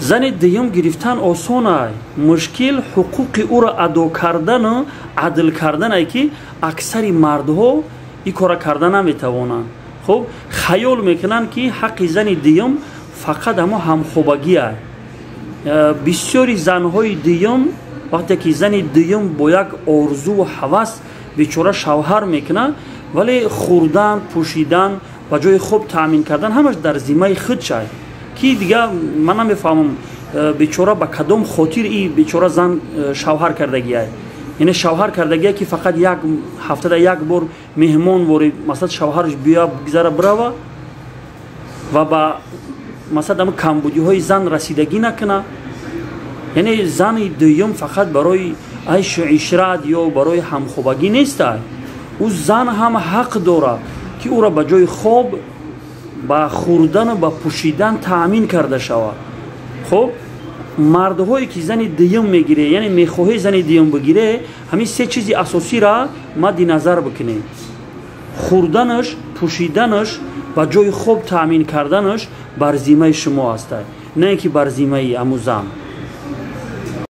زن دیوم گرفتن آسان است. مشکل حقوق او را ادا کردن و عدل کردن است که اکثر مردها این کار کردن نمیتوانند. خب خیال میکنند که حق زن دیوم فقط اما همخوابگی است. بسیاری زنهای دیوم وقتی که زن دیوم با یک آرزو و هوس بیچاره شوهر میکنه، ولی خوردن، پوشیدن و جای خوب تامین کردن همش در ذمه خودش است که دیگه من نمیفهمم بیچاره به کدام خاطر این بیچاره زن شوهر کردگی است. یعنی شوهر کردگی که فقط یک هفته یک بار مهمان وری مثلا شوهرش بیا بگذره بروه و با مثلا کمبودی های زن رسیدگی نکنه. یعنی زن دیوم فقط برای عیش و عشرت یا برای همخوابگی نیست. او زن هم حق داره که او را به جای خواب با خوردن و با پوشیدن تأمین کرده شود. خب مردهایی که زن دیوم میگیره، یعنی میخواهی زن دیوم بگیره، همین سه چیز اساسی را مد نظر بکنه: خوردنش، پوشیدنش و جای خوب تأمین کردنش بر ذمه شما است، نه اینکه بر ذمه امو زن.